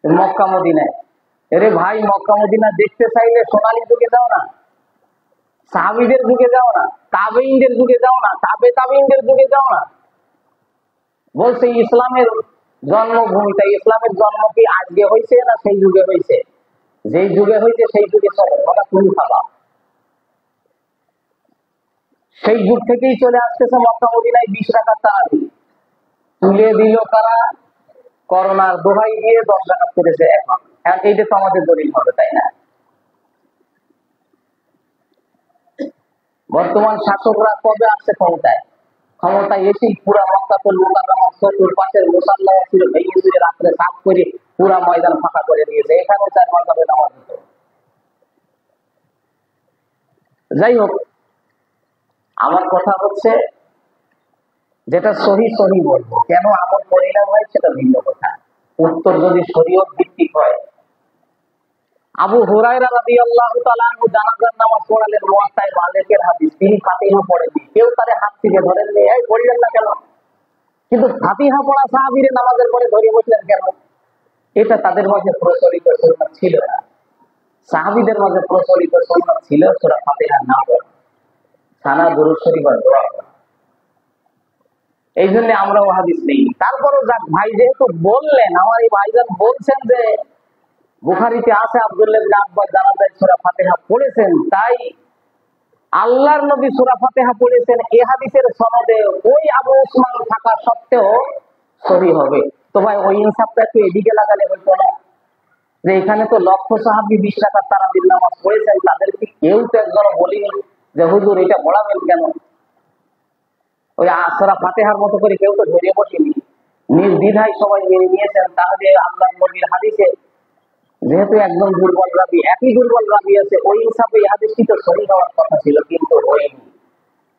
Speaker 1: মক্কা মদিনায়। আরে ভাই, মক্কা মদিনা দেখতে চাইলে সোনালী যুগে যাও না, সাহাবীদের যুগে যাও না, তাবেঈনদের যুগে যাও না, তাবে তাবেঈনদের যুগে যাও না। বলছে ইসলামের জন্মভূমিটা, ইসলামের জন্ম কি আজকে হয়েছে না সেই যুগে হয়েছে? যেই যুগে হয়েছে সেই যুগে চলো, ওটা তুমি খাবা। সেই যুগ থেকেই চলে আসতেছে মক্কা মদিনায় 20 রাকাত তারাবি। তুলে দিল কারা? করোনার দোহাই দিয়ে 10 রাকাত করেছে এখন। এইটা তো আমাদের দলিল হবে, তাই না? বর্তমান শাসকরা কবে আসছে ক্ষমতায়? ক্ষমতায় এসেই পুরা মক্কাতুল মুকাররমা চতুর্পাশের মুসাল্লা ছিল ভেঙে চুরে রাত্রে সাফ করে পুরা ময়দান ফাঁকা করে দিয়েছে। এখানেও 4 মাযহাবে নামাজ হতো। যাই হোক, আমার কথা হচ্ছে, যেটা সহি সহি বলবো, কেন আমল পরিণাম হয় সেটা ভিন্ন কথা। উত্তর যদি শরীয়ত ভিত্তিক হয়, আবু হুরায়রা রাদিয়াল্লাহু তাআলা আনহু জানাজার নামাজ পড়ালেন, মুয়াত্তায় মালিকের হাদিস। তিনি ফাতিহা পড়েননি, কেউ তারে হাত থেকে ধরেননি, এই পড়লেন না কেন? কিন্তু ফাতিহা পড়া সাহাবীরে নামাজের পরে ধরে বসলেন কেন? এটা তাদের মাঝে প্রচলিত সুন্নাত ছিল না। সাহাবীদের মাঝে প্রচলিত সুন্নাত ছিল সূরা ফাতিহা না পড়া, সানা দুরূদ শরীফ আর দোয়া করা। এই জন্য আমরাও হাদিস নেই। তারপরও যাক ভাই, যেহেতু বললেন, আমার এই ভাইজান বলছেন যে বুখারীতে আছে আব্দুল্লাহ ইবনে আব্বাস জানাজায় সূরা ফাতিহা পড়েছেন, তাই আল্লাহর নবী সূরা ফাতিহা পড়েছেন, এই হাদিসের সনদে ওই আবু উসমান থাকা সত্ত্বেও সহিহ হবে। তো ভাই, ওই ইনসাফটা একটু এদিকে লাগালে হইতো না? যে এখানে তো লক্ষ সাহাবী 20 রাকাত তারাবির নামাজ পড়েছেন, তাদেরকে কেউ তো একজন বলেনি যে হুজুর এটা পড়াবেন কেন? ওই সূরা ফাতিহার মতো করে কেউ তো ধরে বসেনি, নির্দ্বিধায় সবাই মেনে নিয়েছেন। তাহলে আল্লাহর নবীর হাদিসে যেহেতু একদম দুর্বল রাবি, একই দুর্বল রাবি আছে, ওই হিসাবে এই হাদিসটি তো সহি হওয়ার কথা ছিল, কিন্তু হয়নি।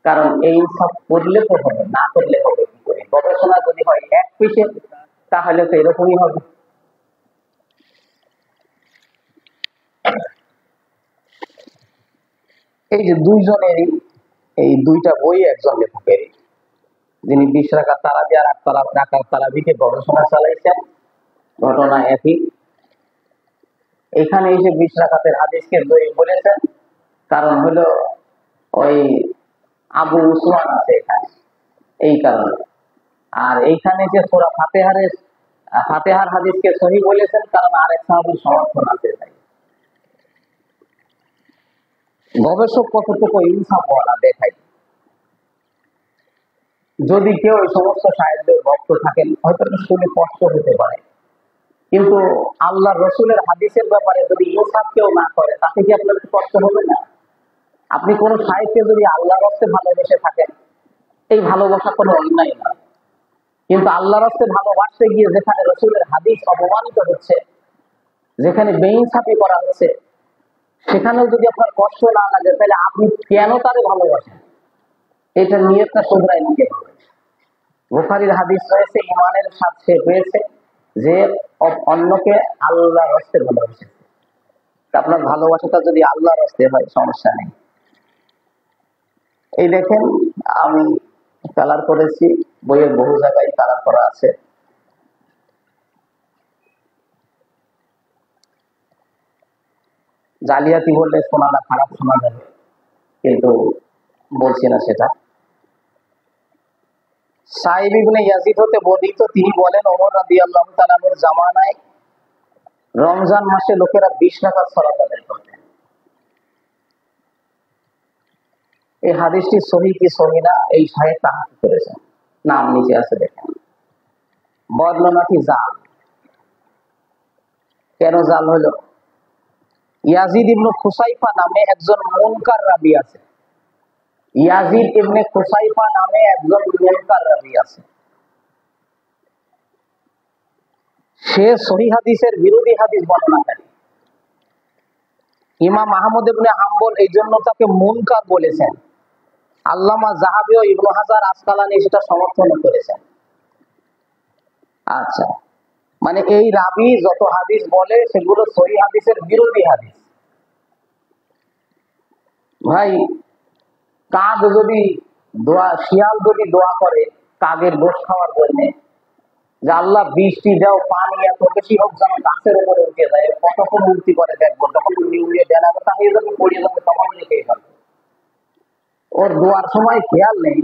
Speaker 1: কারণ এই ইনসাফ করলে তো হবে, না করলে হবে কি করে? গবেষণা যদি হয় এক পিসে, তাহলে তো এরকমই হবে। এই যে দুইজনেরই এই দুইটা বই একজন লেখকেরই, যিনি 20 রাকাত তারাবি আর 8 রাকাত তারাবিকে গবেষণা চালাইছেন, ঘটনা একই। এখানে এসে 20 রাকাতের হাদিসকে জয়ী বলেছেন, কারণ হলো ওই আবু উসমান আছে এখানে, এই কারণে। আর এইখানে যে সূরা ফাতিহার হাদিসকে সহি বলেছেন, কারণ আরেক সাহাবীর সমর্থন আছে। তাই গবেষক কতটুকু ইনসাফওয়ালা দেখায়। যদি কেউ এই সমস্ত সাহিত্যের ভক্ত থাকেন, হয়তো শুনে কষ্ট হতে পারে, কিন্তু আল্লাহ রসুলের হাদিসের ব্যাপারে যদি ইনসাফ কেউ না করে, তাতে কি আপনার কষ্ট হবে না? আপনি কোন সাহিত্যে যদি আল্লাহর রাস্তে ভালোবেসে থাকেন, এই ভালোবাসা কোনো অন্যায় না, কিন্তু আল্লাহর রাস্তে ভালোবাসতে গিয়ে যেখানে রসুলের হাদিস অপমানিত হচ্ছে, যেখানে বেইনসাফি করা হচ্ছে, সেখানেও যদি আপনার কষ্ট না লাগে, তাহলে আপনি কেন তারে ভালোবাসেন? এটা নিয়তটা শুধরাই নিতে হবে। বুখারীর হাদিস রয়েছে, ইমানের সাথে হয়েছে যে অন্যকে আল্লাহর রাস্তে ভালোবাসে। আপনার ভালোবাসাটা যদি আল্লাহর রাস্তে হয়, সমস্যা নেই। এই দেখেন, আমি কালার করেছি, বইয়ের বহু জায়গায় কালার করা আছে। জালিয়াতি বললে শোনাটা খারাপ শোনা যাবে, কিন্তু বলছি না সেটা। সাইব ইবনে ইয়াজিদ হতে বর্ণিত, তিনি বলেন, ওমর রাদিয়াল্লাহু তাআলা এর জামানায় রমজান মাসে লোকেরা 20 রাকাত সালাত আদায় করতেন। এই হাদিসটি সহি কি সহি না, এই সাহেব তাহাকি করেছেন, নাম নিচে আছে দেখেন। বর্ণনাটি জাল। কেন জাল হলো? ইয়াজিদ ইবনে খুসাইফা নামে একজন মুনকার রাবী আছে। ইয়াজিদ ইবনে খুসাইফা নামে একজন মুনকার রাবী আছে। সে সহিহ হাদিসের বিরোধী হাদিস বর্ণনাকারী। ইমাম আহমদ ইবনে হাম্বল এই জন্য তাকে মুনকার বলেছেন। আল্লামা যাহাবী ও ইবনে হাজার আসকালানী সেটা সমর্থন করেছেন। আচ্ছা, মানে এই রাবী যত হাদিস বলে সেগুলো সহিহ হাদিসের বিরোধী হাদিস। ভাই, কাক যদি শিয়াল যদি দোয়া করে কাকের গোশ খাওয়ার জন্য, যে আল্লাহ বৃষ্টি দাও, পানি এত বেশি হোক যেন গাছের উপরে উঠে যায়, কতক্ষণ উঠতে পারে দেখবো, যখন উড়িয়ে দেনা কথা হয়ে যাবে, পড়িয়ে যাবে, তখন রেখে যাবে। ওর দোয়ার সময় খেয়াল নেই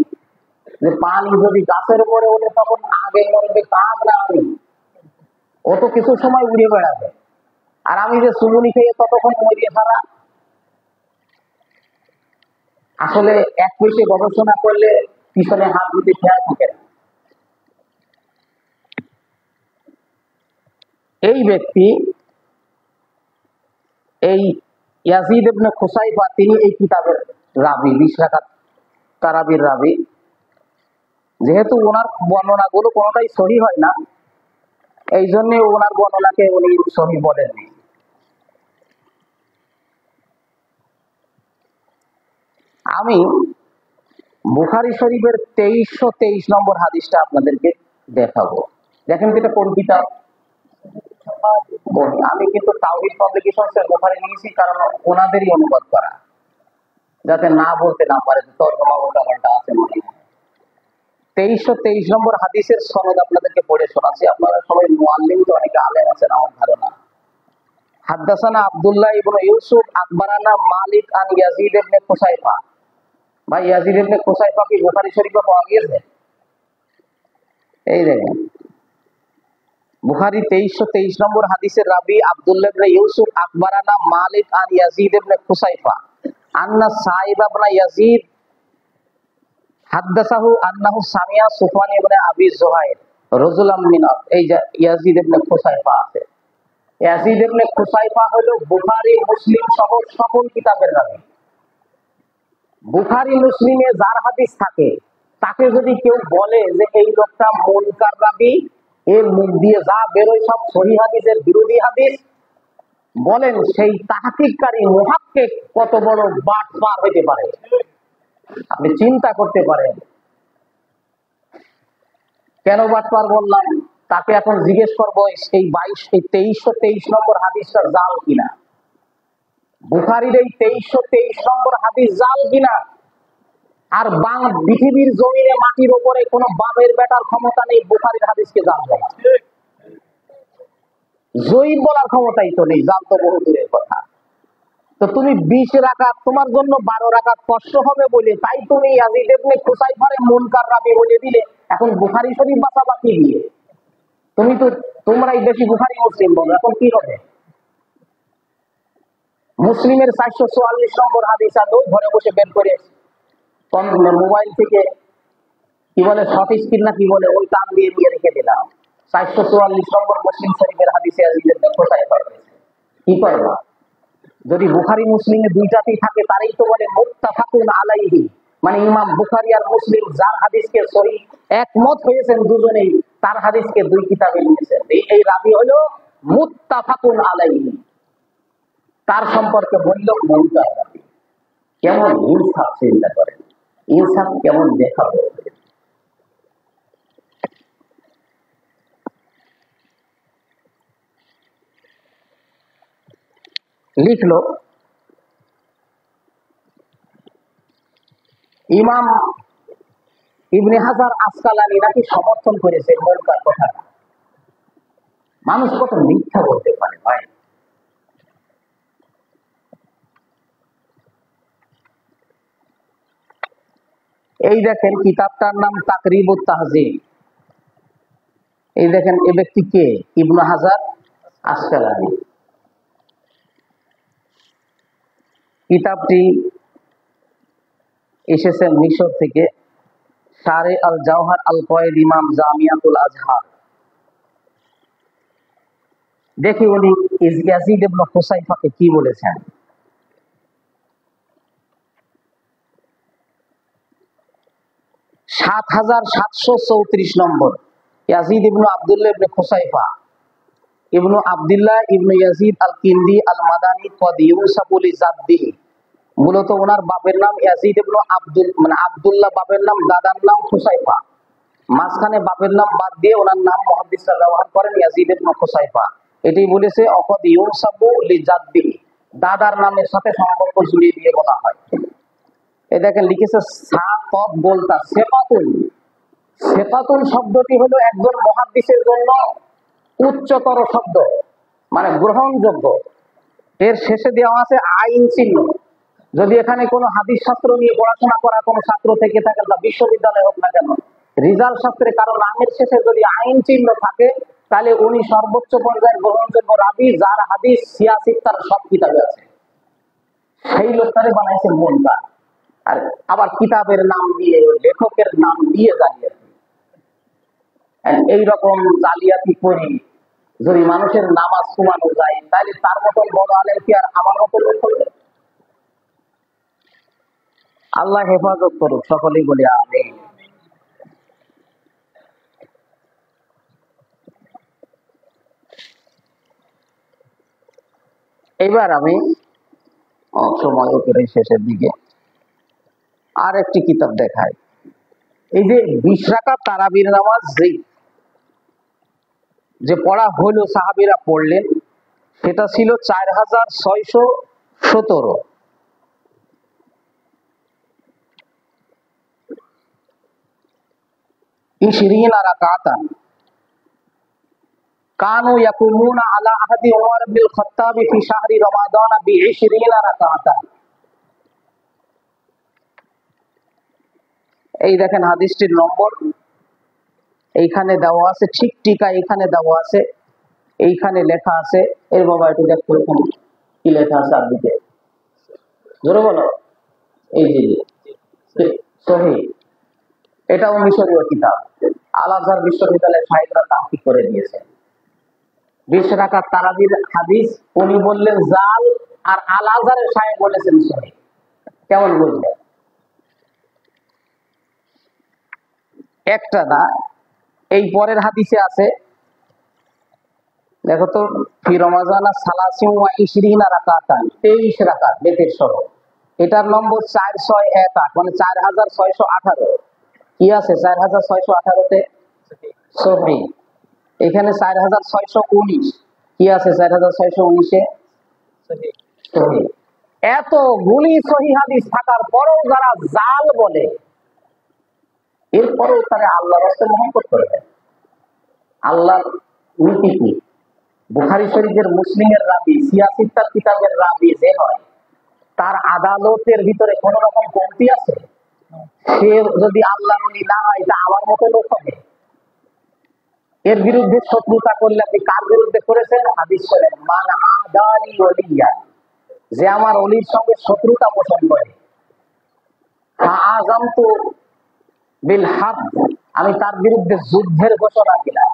Speaker 1: যে পানি যদি গাছের উপরে ওঠে তখন আগে মরবে কাক না আমি, ও তো কিছু সময় উড়ে বেড়াবে, আর আমি যে সুমুনি খেয়ে ততক্ষণ মরিয়ে ছাড়া। আসলে এক পয়সে গবেষণা করলে পিছনে হাত দিতে খেয়াল থাকে না। এই ব্যক্তি, এই ইয়াজিদ ইবনে খুসাইফা, তিনি এই কিতাবের রাবী, 20 রাকাত তারাবির রাবী। যেহেতু ওনার বর্ণনাগুলো কোনোটাই সহি হয় না, এই জন্য ওনার বর্ণনাকে উনি সহি বলেননি। আমি বুখারী শরীফের 2323 নম্বর হাদিসটা আপনাদেরকে দেখাবো। দেখেন এটা কোন কিতাব? আমি কিন্তু তাওহীদ পাবলিকেশনস এর বুখারী নিয়েছি, কারণ ওনাদেরই অনুবাদ করা, যাতে না বলতে না পারে তরজমা উল্টাপাল্টা আছে মনে হয়। 2323 নম্বর হাদিসের সনদ আপনাদেরকে পড়ে শোনাচ্ছি। আপনারা সবাই মুআল্লিম, তো অনেকে আলেম আছেন আমার ধারণা। হাদ্দাসানা আব্দুল্লাহ ইবনে ইউসুফ আকবারানা মালিক আন ইয়াজিদ ইবনে খুসাইফা। ভাই, ইয়াজিদ ইবনে খুসাইফা কি বুখারী শরীফে পাওয়া গিয়েছে? এই দেখেন, বুখারী 2323 নম্বর হাদিসের রাবী আব্দুল্লাহ ইবনে ইউসুফ আকবারানা মালিক আন ইয়াজিদ ইবনে খুসাইফা আন্না সাইব ইবনে ইয়াজিদ হাদ্দাসাহু আন্নাহু সামিয়া সুফয়ান ইবনে আবি যুহাইর রাজুলাম মিন। এই যে ইয়াজিদ ইবনে খুসাইফা আছে, ইয়াজিদ ইবনে খুসাইফা হলো বুখারী, মুসলিম সহ সকল কিতাবের রাবী। বুখারী মুসলিমে যার হাদিস থাকে, তাকে যদি কেউ বলে যে এই লোকটা মুনকার রাবী, এর মুখ দিয়ে যা বেরোয় সব সহিহ হাদিসের বিরোধী হাদিস, বলেন সেই তাহকিককারী মুহাক্কিক কত বড় বাটপার হতে পারে। আপনি চিন্তা করতে পারেন কেন বাটপার বললাম। তাকে এখন জিজ্ঞেস করবো সেই 2323 নম্বর হাদিসটা জাল কিনা, বুখারীর এই 2323 নম্বর হাদিস জাল কিনা। আর পৃথিবীর জমিনে মাটির উপরে কোনো বাপের বেটার ক্ষমতা নেই বুখারীর হাদিসকে জাল বলা, জয়ীব বলার ক্ষমতাই তো নেই, জাল তো বহু দূরের কথা। তো তুমি 20 রাকাত, তোমার জন্য 12 রাকাত কষ্ট হবে বলে তাই তুমি ইয়াজিদ ইবনে খুসাইফারে মুনকার রাবী বলে দিলে। এখন বুখারী শরীফ বাঁচাবা কি দিয়ে? তোমরাই বেশি বুখারী মুসলিম বলো, এখন কি হবে? মুসলিমের 444 নম্বর হাদিস আর ঘরে বসে বের করে মোবাইল থেকে কি বলে শর্ট স্ক্রিন না কি বলে, ওই টান দিয়ে নিয়ে রেখে দিলাম। 444 নম্বর মুসলিম শরীফের হাদিসে ইয়াজিদ ইবনে খুসাইফা। কি করবা? যদি বুখারী মুসলিমে দুইটাতেই থাকে, তারই তো বলে মুত্তাফাকুন আলাইহি, মানে ইমাম বুখারী আর মুসলিম যার হাদিসকে সহিহ একমত হয়েছেন দুজনেই, তার হাদিসকে দুই কিতাবে নিয়েছেন। এই রাবী হলো মুত্তাফাকুন আলাইহি, তার সম্পর্কে বলল মুনকার রাবী। কেমন ইনসাফ, চিন্তা করেন ইনসাফ কেমন দেখাবো। লিখলো ইমাম ইবনে হাজার আসকালানী নাকি সমর্থন করেছে মুনকার কথাটা। মানুষ কত মিথ্যা বলতে পারে ভাই। এই দেখেন কিতাবটার নাম তাকরিবুত তাহজিব। এই দেখেন এ ব্যক্তি কে? ইবনে হাজার আসকালানী। কিতাবটি এসেছে মিশর থেকে, শারে আল জাওহার আল কয়েদ ইমাম জামিয়াতুল আজহার। দেখি উনি ইয়াজিদ ইবনে খুসাইফাকে কি বলেছেন। 7734 নম্বর, ইয়াজিদ ইবনে আব্দুল্লাহ ইবনে খুসাইফা ইবনে আব্দুল্লাহ ইবনে ইয়াজিদ আল কিন্দি আল মাদানী কদ ইউসাফু লি জাদ্দি। মূলত ওনার বাপের নাম ইয়াজিদ ইবনে আব্দুল্লাহ বাপের নাম, দাদার নাম খুসাইফা। মাঝখানে বাপের নাম বাদ দিয়ে ওনার নাম মুহাদ্দিসরা ব্যবহার করেন ইয়াজিদ ইবনে খুসাইফা। এটাই বলেছে অকদ ইউসাফু লি জাদ্দি, দাদার নামের সাথে সম্পর্ক জুড়িয়ে দিয়ে বলা হয়। এই দেখেন লিখেছে সাকাত বলতা সেফাতুন। সেফাতুন শব্দটি হলো একজন মুহাদ্দিসের জন্য উচ্চতর শব্দ, মানে গ্রহণযোগ্য। এর শেষে দেওয়া আছে আইন চিহ্ন। যদি এখানে কোনো হাদিস শাস্ত্র নিয়ে পড়াশোনা করা কোনো ছাত্র থেকে থাকে, তা বিশ্ববিদ্যালয় হোক না কেন, রিজাল্ট শাস্ত্রে কারো নামের শেষে যদি আইন চিহ্ন থাকে, তাহলে উনি সর্বোচ্চ পর্যায়ের গ্রহণযোগ্য রাবী, যার হাদিস সিয়াসিক তার সব কিতাবে আছে। সেই লোকটারে বানাইছে মুনকার। আর আবার কিতাবের নাম দিয়ে, লেখকের নাম দিয়ে জালিয়াতি। এইরকম জালিয়াতি করি যদি মানুষের নামাজ কমানো যায়, তাহলে তার মতন বড় আলেম কি আর আমার মতো লোক করবে? আল্লাহ হেফাজত করুক, সকলেই বলি আমিন। এবার আমি সময় করে শেষের দিকে আর একটি কিতাব দেখাই। এই যে 20 রাকাত তারাবির নামাজ যে পড়া হলো, সাহাবীরা পড়লেন, সেটা ছিল 4617। ইশরিনা রাকাতান কানু ইয়াকুমুনা আলা আহাদি উমর ইবনুল খাত্তাব ফি শাহরি রমাদান বি20 রাকাতান। এই দেখেন হাদিসটির নম্বর এইখানে দেওয়া আছে, ঠিক টিকা এখানে দেওয়া আছে, এইখানে লেখা আছে। এর বাবা একটু দেখো কি লেখা আছে আরবিতে, জোরে বলো। এই যে সহিহ, এটাও মিশরীয় কিতাব। আল আজহার বিশ্ববিদ্যালয়ের সাহিত্যরা তাহকিক করে দিয়েছে। 20 রাকাত তারাবির হাদিস উনি বললেন জাল, আর আল আজহারের সাহেব বলেছেন সহিহ। কেমন বুঝলেন? একটা না, এই পরের হাদিসে আছে, দেখো তো, ফি রমাজান সালাসিন ওয়া ইশরিনা রাকাতান, 23 রাকাত বেতের সহ। এটার নম্বর 4618, মানে 4618। কি আছে 4618-তে? সহি। এখানে 4619, কি আছে 4619-এ? সহি। এত গুলি সহি হাদিস থাকার পরেও যারা জাল বলে, এরপরেও তারা আল্লাহর রাস্তায় মহব্বত করে দেয়। আল্লাহর নীতি কি? বুখারী শরীফের, মুসলিমের রাবি, সিয়াসিত্তার কিতাবের রাবি যে হয়, তার আদালতের ভিতরে কোন রকম কমতি আছে? সে যদি আল্লাহর ওলি না হয়, তা আমার মতো লোক হবে? এর বিরুদ্ধে শত্রুতা করলে আপনি কার বিরুদ্ধে করেছেন? হাদিস করেন, মান আদালি ওলিয়া, যে আমার অলির সঙ্গে শত্রুতা পোষণ করে, আযামতু বিল হারব, আমি তার বিরুদ্ধে যুদ্ধের ঘোষণা দিলাম।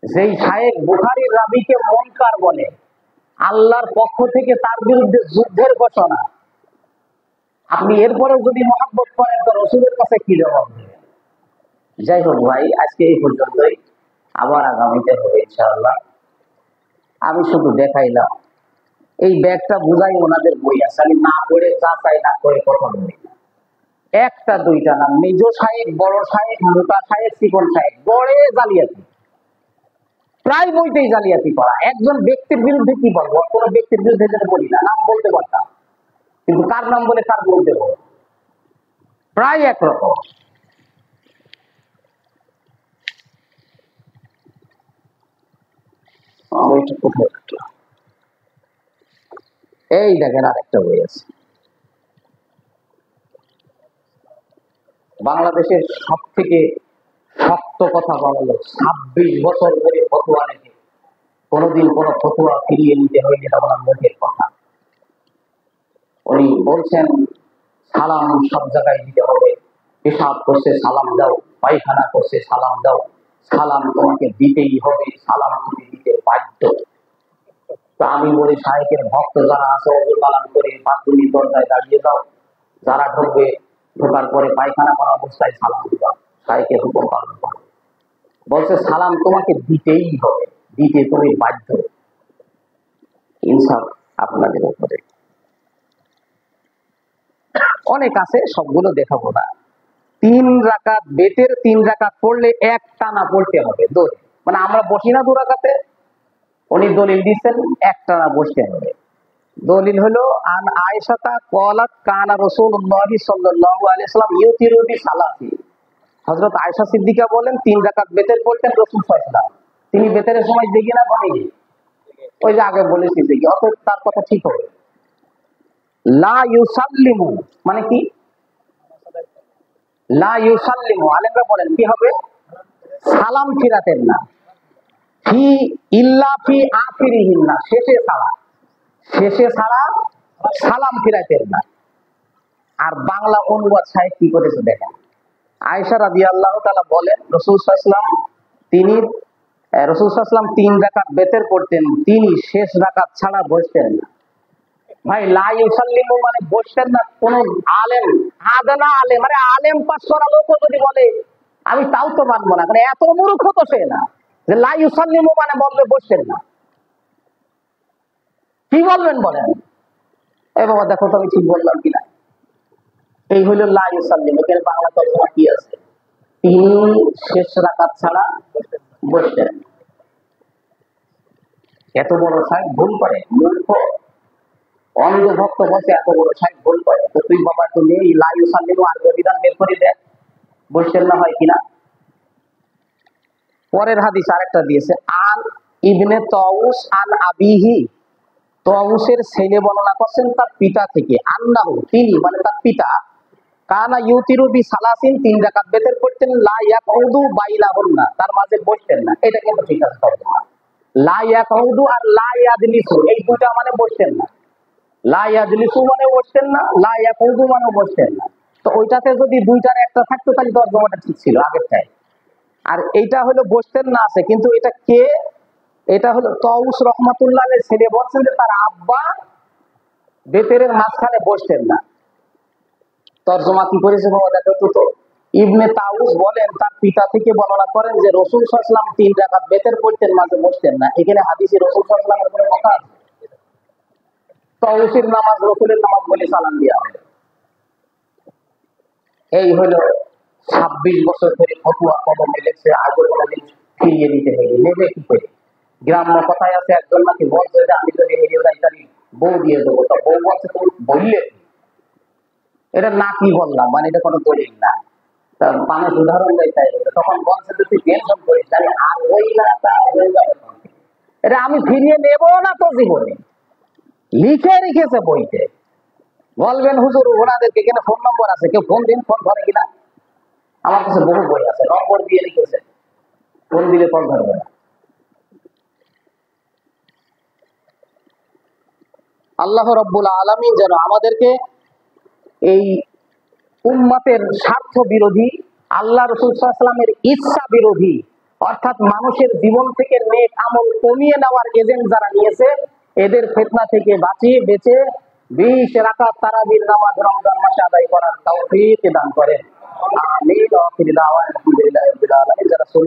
Speaker 1: যেই শায়েখ বুখারীর রাবিকে মুনকার বলে, আল্লাহর পক্ষ থেকে তার বিরুদ্ধে যুদ্ধের ঘোষণা, আপনি এরপরেও যদি মহব্বত করেন, তো রাসূলের কাছে কি জবাব দেবেন? যাই হোক ভাই, আজকে এই পর্যন্তই, আবার আগামীতে হবে ইনশাআল্লাহ। আমি শুধু দেখাইলাম, এই ব্যাগটা বুঝাই ওনাদের বই আছে, আমি না পড়ে যা চাই না করে কথা বলি। একটা দুইটা না, মেজ শায়েখ, বড় শায়েখ, মোটা শায়েখ, চিকন শায়েখ, গড়ে জালিয়াতি, প্রায় বইতেই জালিয়াতি করা। একজন ব্যক্তির বিরুদ্ধে কি বলবো? কোন ব্যক্তির বিরুদ্ধে যেটা বলি না, নাম বলতে পারতাম, কিন্তু কার নাম বলে কার বলতে বলবো, প্রায় একরকম। এই দেখেন, আরেকটা বই আছে, বাংলাদেশের সব থেকে শক্ত কথা বলা লোক, 26 বছর ধরে ফতোয়া নেবে, কোনোদিন কোন ফতোয়া ফিরিয়ে নিতে হয়নি, এটা ওনার মুখের কথা। উনি বলছেন, সালাম সব জায়গায় দিতে হবে, পেশাব করছে সালাম দাও, পায়খানা করছে সালাম দাও, সালাম তোমাকে দিতেই হবে, সালাম তুমি দিতে বাধ্য। তো আমি বলি, শায়েখের ভক্ত যারা আছে, ওযু পালন করে বাথরুমের দরজায় দাঁড়িয়ে দাও, যারা ঢুকবে, ঢোকার পরে পায়খানা করা অবস্থায় সালাম দিবা, শায়েখের হুকুম পালন করো। বলছে সালাম তোমাকে দিতেই হবে, দিতে তুমি বাধ্য। ইনসাফ আপনাদের উপরে। অনেক আছে, সবগুলো দেখাবো না। 3 রাকাত বেতের 3 রাকাত পড়লে এক টানা পড়তে হবে, মানে আমরা বসি না 2 রাকাতে, উনি দলিল দিচ্ছেন এক টানা বসতে হবে। দলিল হলো, আন আয়েশাতা ক্বালাত কানা রাসূলুল্লাহ সাল্লাল্লাহু আলাইহি ওয়াসাল্লাম ইউতিরু বিসালাসি, হযরত আয়েশা সিদ্দিকা বলেন 3 রাকাত বেতের পড়তেন রাসূল সাল্লাল্লাহু আলাইহি ওয়াসাল্লাম। তিনি বেতের সময় দেখি না বলেনি, ওই যে আগে বলেছি দেখি, অতএব তার কথা ঠিক হবে। লা ইউসাল্লিমু মানে কি? লা ইউসাল্লিমু, আলেমরা বলেন কি হবে? সালাম ফিরাতেন না, ফি ইল্লা ফি আখিরিহিন, না শেষে ছাড়া, শেষে ছাড়া সালাম ফিরাতেন না। আর বাংলা অনুবাদ সাহেব কি করেছে দেখেন। আয়েশা রাদিয়াল্লাহু তাআলা বলেন, রাসূল সাল্লাল্লাহু আলাইহি ওয়াসাল্লাম, তিনি রাসূল সাল্লাল্লাহু আলাইহি ওয়াসাল্লাম 3 রাকাত বেতের পড়তেন, তিনি শেষ রাকাত ছাড়া বসতেন না। ভাই, লা ইউসাল্লিমু মানে বসতেন না। কোন আলেম, আদনা আলেম, মানে আলেম পাস করা লোকও যদি বলে, আমি তাও তো মানবো না, কারণ এত মূর্খ তো সে না যে লা ইউসাল্লিমু মানে বলবে বসতেন না। কি বলবেন বলেন? এই বাবা দেখো তো আমি ঠিক বললাম কিনা। এই হলো লা ইউসাল্লিমু, এর বাংলা তর্জমা কি আছে? তিনি শেষ রাকাত ছাড়া বসতেন। এত বড় সাহেব ভুল করে, মূর্খ অন্ধ ভক্ত বসে এত বড় সাহেব ভুল করে, তো তুই বাবা তুমি লা ইউসাল্লিমু আর বিধান বের করে দেখ, বসতেন না হয় কিনা। পরের হাদিস আরেকটা দিয়েছে, আন ইবনে তাউস আন আবিহি, তাউসের ছেলে বর্ণনা করছেন তার পিতা থেকে, আন্নাহু তিনি মানে তার পিতা, কানা ইউতিরু বি সালাসিন 3 রাকাত বেতের পড়তেন, লা ইয়াকুদু বাইনাহুন্না, তার মাঝে বসতেন না। এটা কিন্তু ঠিক আছে তর্জমা। লা ইয়াকুদু আর লা ইয়াজলিসু, এই দুটো মানে বসতেন না। লা ইয়াজলিসু মানে বসতেন না, লা ইয়াকুদু মানে বসতেন না। তো ওইটাতে যদি দুইটার একটা থাকতো তাহলে তর্জমাটা ঠিক ছিল আগেরটাই। আর এইটা হলো বসতেন না আছে, কিন্তু এটা কে? এটা হলো তাউস রাহমাতুল্লাহ আলাইহির ছেলে বলছেন যে তার আব্বা বেতের মাঝখানে বসতেন না। তর্জমা কি করেছে বাবা দেখো তো। ইবনে তাউস বলেন তার পিতা থেকে বর্ণনা করেন যে রাসূল সাল্লাল্লাহু আলাইহি ওয়াসাল্লাম 3 রাকাত বেতের পড়তেন, মাঝে বসতেন না। এখানে হাদিসে রাসূল সাল্লাল্লাহু আলাইহি ওয়াসাল্লামের কোনো কথা আছে? তাউসের নামাজ রাসূলের নামাজ বলে সালাম দেওয়া হয়। এই হলো 26 বছর ধরে ফতোয়া কদমে লেগেছে, আজও কোনোদিন ফিরিয়ে দিতে হয়নি। নেবে কি করে? গ্রাম্য কথায় আছে, একজন নাকি বলছে যে আমি যদি হেরে যাই তাহলে বউ দিয়ে দেবো। তো বউ বলছে তুমি বললে এটা নাকি বললাম, মানে এটা কোনো দলিল না। তা মানুষ উদাহরণ দেয় তাই বলে। তখন বলছে যে তুই টেনশন করিস তাহলে আর ওই না তা হয়ে যাবে। এটা আমি ফিরিয়ে নেবো না তো জীবনে, লিখে রেখেছে বইতে। বলবেন হুজুর ওনাদেরকে এখানে ফোন নম্বর আছে, কেউ ফোন দিন, ফোন ধরে কিনা? আমার কাছে বহু বই আছে, নম্বর দিয়ে লিখেছে, ফোন দিলে ফোন ধরবে না। আল্লাহ রাব্বুল আলামিন যেন আমাদেরকে এই উম্মতের স্বার্থ বিরোধী, আল্লাহ রাসূল সাল্লাল্লাহু আলাইহি ওয়াসাল্লামের ইচ্ছা বিরোধী, অর্থাৎ মানুষের জীবন থেকে নেক আমল কমিয়ে নেওয়ার এজেন্ট যারা নিয়েছে, এদের ফিতনা থেকে বাঁচিয়ে বেঁচে 20 রাকাত তারাবির নামাজ রমজান মাসে আদায় করার তৌফিক দান করেন। আমিন। ওয়া আখিরু দাওয়ানা আলহামদুলিল্লাহি রাব্বিল আলামিন।